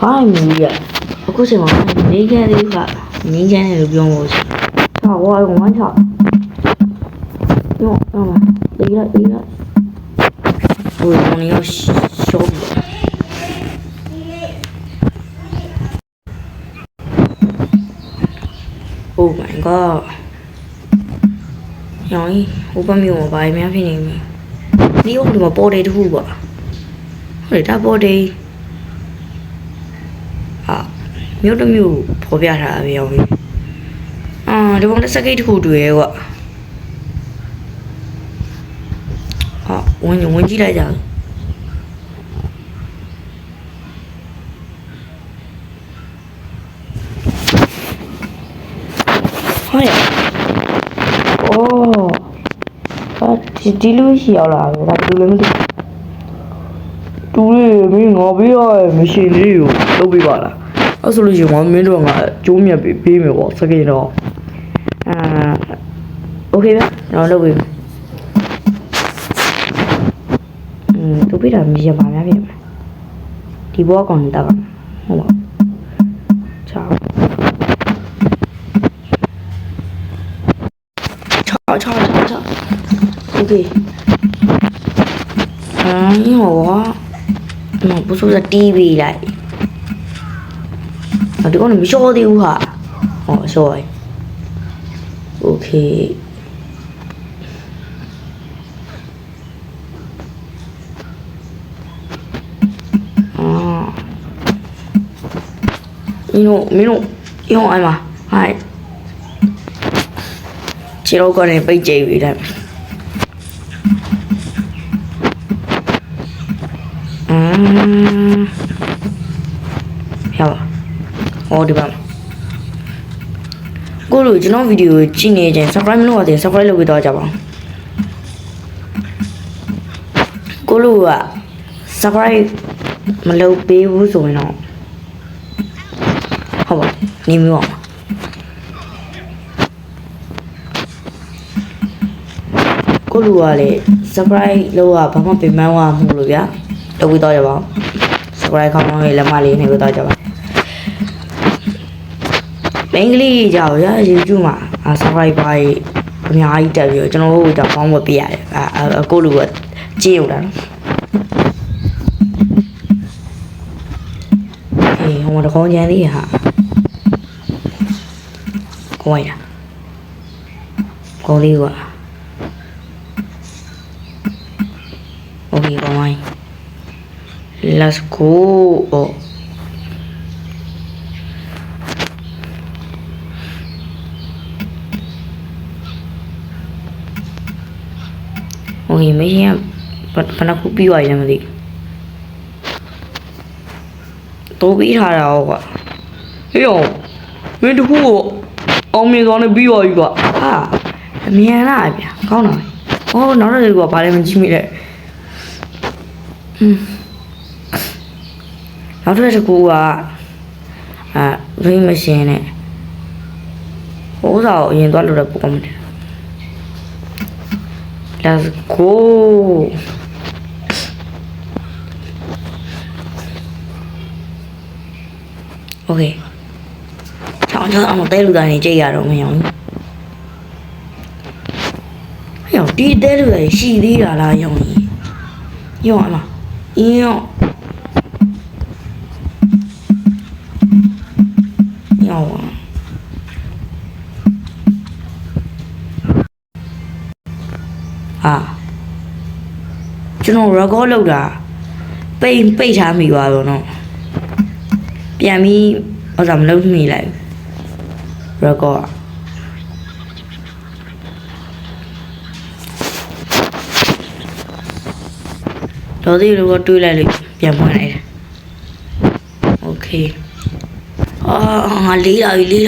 ဘာမင်းကြီးအခုချိန်မှာနေခဲ့သေးကငင်းချမ်းတယ်လို့ပြောလို့ရှိဟာဝါဝမ်းချနော်အေးရဟိုကောင်ရောရှော့Oh my god ရောင်းဟိုဘက်မျိုးမှာဘာများဖြစ်နေမလဲဒီဟိုဒီမှာပေါ်တယ်တခုပေါ့ဟုတ်တယ်ဒါပေါ်တယ်မြို့တစ်မြို့ဖော်ပြထားတာပဲရောင်းပြီဒီဘုံတစ်စကိတ်တစ်ခုတွေ့ရဲကွာဝင်ကြည့်လိုက်ကြဟဲ့ဒီလိုရှိရောက်လာတယ်ဒါတူလည်းမတူတူလေးမင်းငါပေးရမရှင်လေးကိုလုပ်ပေးပါလားအဲ့ဆိုလို့ရှိရင်မင်းတို့ကကျိုးမြတ်ပေးမယ်ပေါ့စကိတ်တော့โอเคဗျတော့လုပ်ပေးမယ်သူပေးတာမြင်ပါများပြင်ဒီဘောကောင်တက်ပါဟုတ်ပါချောโอเค你好啊不是在 TV 来ဒီကောင်မလျှော်သေးဘူးဟာလျှော်ရโอเคမင်းတို့ရောင်းအိုင်မှာဟိုင်ခြေတော့ကနေပိတ်ကြည့်ပြီးတယ်ဟဲ့ဟောဒီပါကိုလိုကျွန်တော်ဗီဒီယိုကြည့်နေကြရင် subscribe မလုပ်ရသေး subscribe လုပ်ပြီးတော့ကြပါဦးကိုလိုက subscribe မလုပ်ပေးဘူးဆိုရင်တော့ဟုတ်ပါနေမျိုးအောင်ကိုလိုကလေ subscribe လုပ်ရဘာမှပြင်ပန်းဝမှုလို့ဗျာလုပ်ပြီးတော့ကြပါဦး subscribe ခေါင်းလေးလက်မလေးနှိပ်ပြီးတော့ကြပါမင်္ဂလိကြောက်ရ YouTube မှာsubscribe ပါအများကြီးတက်ပြီးတော့ကျွန်တော်တို့တော့ပေါင်းမပြရတယ်ကိုလိုကကြည့်ရတာနော်အေးဟိုမှာတကောင်းချမ်းလေးဟာကိုရကိုလေးကโอเคကောင်းပါ let's goโอเคမင်းရင်ဘယ်နှခုပြီးသွားရမသိတိုးပြီးထားတာကွာဟေးရောမင်းတခုအောင်မြင်သွားနေပြီးသွားပြီကွာအမြန်လားဗျာကောင်းတော့နောက်တော့ကွာဘာလဲမကြည့်မိတဲ့နောက်တစ်ခုကရင်းမရှင်နဲ့ဟိုးစာကိုအရင်သွားလို့တော့ပုံမှန်တယ် let's go okay ချောင်းအောင်တဲလူတိုင်းကြိတ်ရတော့မရောဒီတဲလူတိုင်းရှိသေးတာလားရောအမအင်းရောကျွန်တော် record လုပ်တာပိတ်ထားမိပါတော့เนาะပြန်ပြီးဟောတာမလုပ်မိလိုက် record တော့ဒီလိုတွေးလိုက်လို့ပြန်ပွင့်လိုက်တယ် okay လေးလာပြီ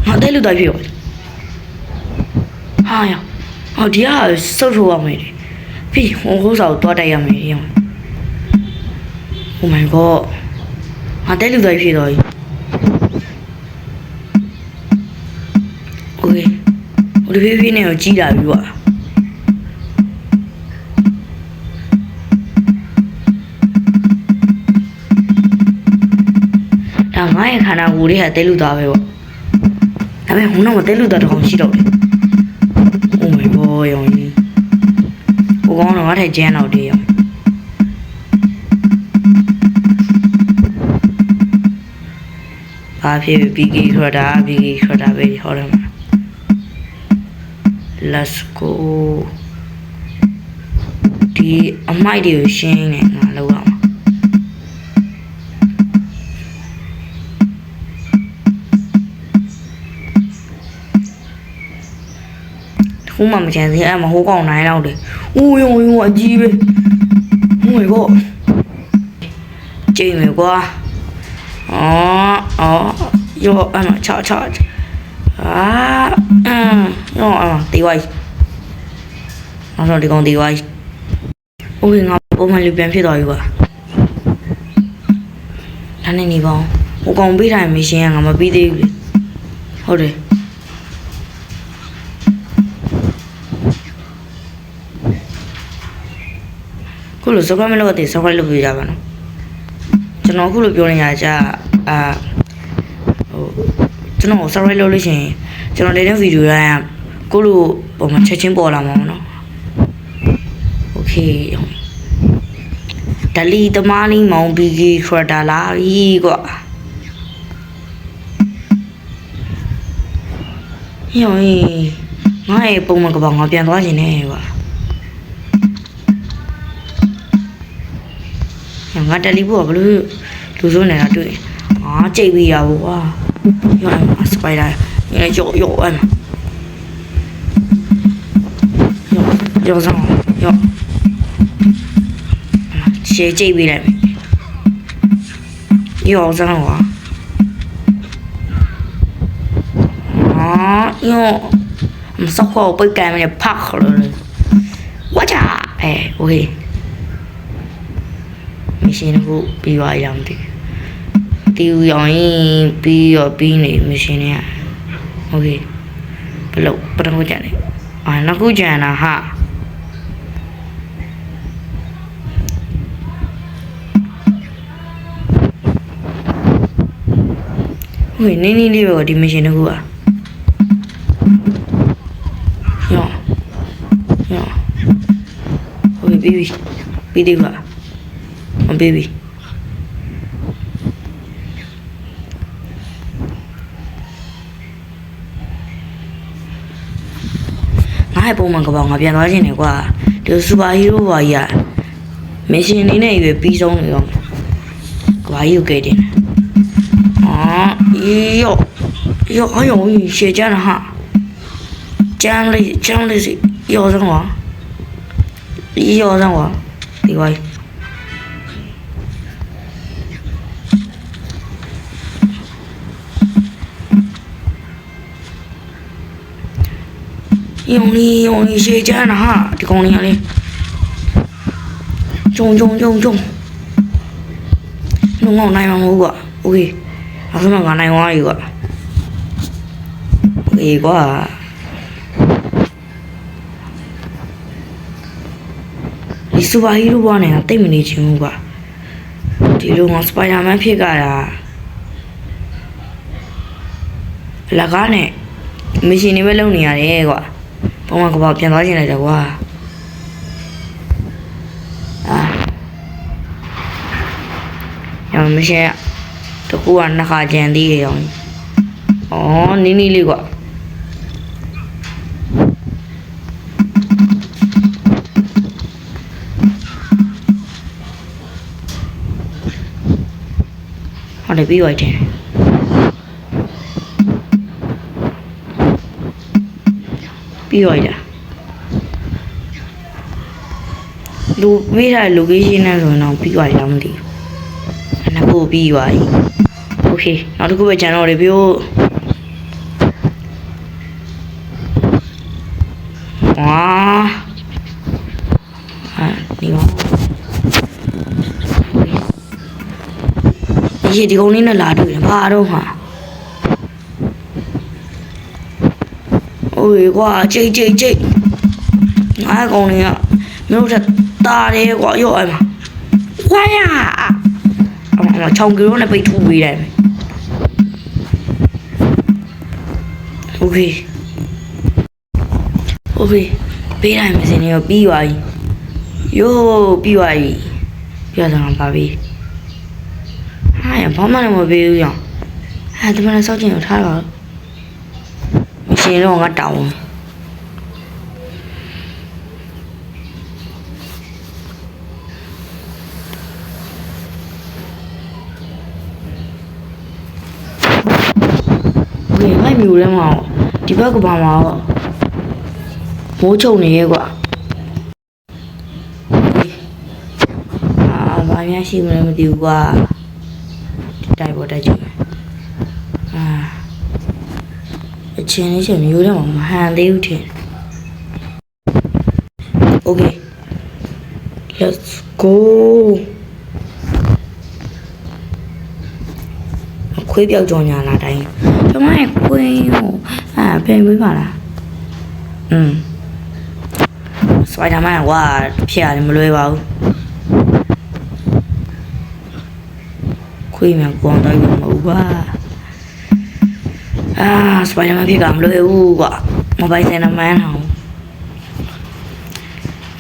ငါတဲလူတိုင်းပြောဟာရဒီကစုပ်ထိုးရမယ်ပြီးဟိုးစာကိုတွားတိုက်ရမယ်ရော Oh my god ငါတဲလူတိုင်းဖြစ်တော့ပြီ okay ဒီဖေးဖေးနဲ့ကိုကြီးလာပြီကွာ ငါ့ရဲ့ခန္ဓာကိုယ်လေးဟာတဲလူသားပဲပေါ့ဒါပေမဲ့ဟိုနောက်မှာတဲလူသားတစ်ကောင်ရှိတော့တယ် Oh my god ရောင်ကြီးဟိုကောင်တော့ငါ့ထိုင်ကျန်းတော့တည်းရောဘာဖြစ်ဘီဂီဆိုတာပဲဟောတယ်မှာ Let's go ဒီအမိုက်တွေကိုရှင်းနေငါလောက်အောင်ခုမှမချင်သေးအဲ့မဟိုးကောင်နိုင်တော့တယ်။ဦးယုံအကြီးပဲ။ဟိုမေကောကျိမယ်ကွာ။ယောအမချာ။ယောအမတေးဝိုင်း။နောက်တော့ဒီကောင်တေးဝိုင်း။ဦးငါပုံမှန်လေးပြန်ဖြစ်သွားပြီကွာ။ဒါနဲ့နေပေါင်းဟိုကောင်ပေးထားမရှင်ကငါမပြီးသေးဘူးလေ။ဟုတ်တယ်ခုလိုစကားမလို့တဲ့စကားလုပ်ပြကြပါနော်ကျွန်တော်ခုလိုပြောနေရကြကျွန်တော် survey လုပ်လို့ရှိရင်ကျွန်တော်တဲ့ဗီဒီယိုတိုင်းကိုလိုပုံမှန်ချက်ချင်းပေါ်လာမှာနော် Okay ဒလီတမားလေးမောင်ဘီဂီခရတာလာကြီးကွာယောငါ့ရဲ့ပုံမှန်ကပောင်ငါပြန်သွားခြင်းနဲ့ကွာငါတယ်လီဘောဘလို့လူစုနေတာတွေ့ကြိတ်ပြီးရဘူးကွာရောစပိုင်ဒါရောအမ်ရောဆောင်ရောရှေ့ကြိတ်ပြီးလိုက်ရောဆောင်ကွာရောမစောက်ခေါ်ပိတ်ကံမနဲ့ဖတ်ခေါ်လို့ဝါချာโอเคမရှင်ကိုပြီးသွားရအောင်တီးရောင်းပြီးနေမရှင်နဲ့โอเคဘလို့ပထမကြတယ်နောက်ခုကြံတာဟာဟိုနင်းလေးပဲဒီမရှင်တကူอ่ะရောဟိုပြီးသေးပါbaby ငါ့ပုံမှန်ကပောင်ငါပြန်သွားခြင်းနေကွာဒီစူပါဟီးရိုးဘာကြီးอ่ะမစ်ရှင်နေနဲ့ရွယ်ပြီးဆုံးနေတော့ကဘာကြီးကိုကဲတင်ယော哎呦血浆了哈浆嘞是腰上我另外用力血浆了哈这公里里中弄好နိုင်မှာမဟုတ်ကွာโอเคအဲ့ဒါမှငါနိုင်သွားပြီကွာโอเคကွာဒီစူပါဟီးရိုးဘောနဲ့တိတ်မနေချင်ဘူးကွာဒီလိုငါစပိုင်ဒါမန်ဖြစ်ကြတာလကားနဲ့မရှင်နေပဲလုံနေရတယ်ကွာပုံမှန်ကပောက်ပြန်သွားချင်လိုက်တယ်ကွာမရှင်တကူကနှစ်ခါကြံသေးတယ်ရောနီးလေးကွာဟောတယ်ပြီးသွားတယ်ပြီးသွားတာလူမေးတာ location နဲ့ဆိုတော့ပြီးသွားတယ်မသိဘူးနှစ်ခုပြီးသွားပြီโอเคနောက်တစ်ခုပဲကျန်တော့တယ်ပြို့ဒီကောင်ဒီကောင်လေးနဲ့လာတွေ့တယ်ဘာတော့ဟာโอ้ยကွာကြိတ်ငါကောင်လေးကမြို့ထက်တာတယ်ကွာရော့အဲ့မှာဝါရချောင်းကီရိုနဲ့ပိတ်ထူပေးတယ် Okayပေးလိုက်မစင်းနေရောပြီးသွားပြီယိုးပြီးသွားပြီပြဿနာပါပြီဟာဘာမှလည်းမပေးဘူးရောဒီမှာစောက်ချင်ကိုထားတော့မရှင်တော့ငါတောင်းငါ့မျိုးထဲမှာဒီဘက်ကဘာမှာမိုးချုံနေရဲ့ကွာဘာများရှိမလဲမသိဘူးကွာတိုက်ပေါ်တိုက်ချင်အချင်းလေးချင်းမျိုးထဲမှာမဟန်သေးဘူးထင် Okay let's go ခွေးပြောက်ကြောင်ညာလာတိုင်းကျမရဲ့ခွေးကိုပြင်ပေးပါလားစပိုင်ဒါမန်ကွာဖြစ်ရတယ်မလွယ်ပါဘူးခွေးမြန်ကွန်တိုင်းမဟုတ်ပါစပိုင်ဒါမန်ဖြစ်ကမလွယ်ဘူးကွာမပိုင်ဆိုင်နမန်းအောင်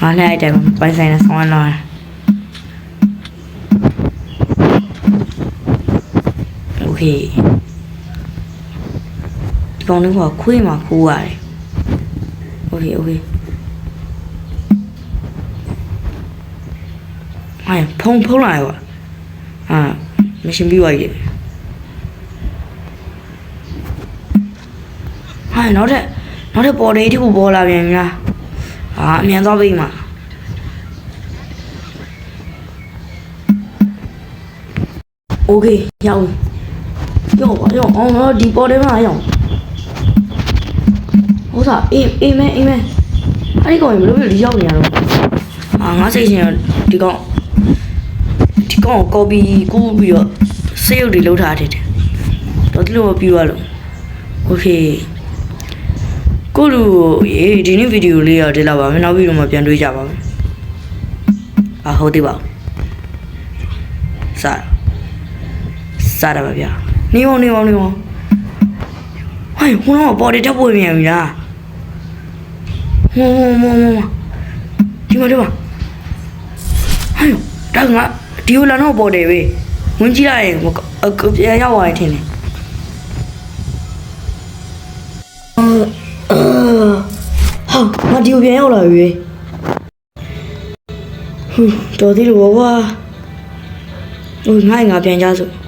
ငါလည်းအဲ့တိုင်းပိုင်ဆိုင်နဆောင်းတော့โอเคဒီကောင်လေးကခွေးမှာခိုးရတယ်โอเคဖုံးလာရောမရှင်ပြီးသွားပြီနောက်ထပ်ပေါ်လေးတစ်ခုပေါ်လာပြန်ပြီလားအမြန်သွားပြီမှာโอเคရောက်ဒီပေါ်လေးမှာရောက်ဟုတ်သားအေးမဲအဲ့ဒီကောင်ဘယ်လိုလဲရောက်နေရတော့ငါစိတ်ရှင်ဒီကောင်ကော်ပီကူးပြီးတော့စေးရုပ်တွေလောက်ထားတယ်တော့ဒီလိုပြီးသွားလို့โอเคကိုလူရေဒီနေ့ဗီဒီယိုလေးတော့ဒီလောက်ပါမယ်နောက်ဗီဒီယိုမှာပြန်တွေ့ကြပါမယ်ဟုတ်သေးပါစားရပါဗျာနေအောင်ဟိုတော့ပေါ်တက်ပွေမြန်ပြီလားဒီမှာဒါငါဒီလိုလာတော့ပေါ်တယ်ပဲဝင်ကြည့်လိုက်ရင်ပြန်ရောက်သွားတယ်ထင်တယ်ငါဒီကိုပြန်ရောက်လာပြီတော်သေးလို့ကွာငါပြန်ကြစို့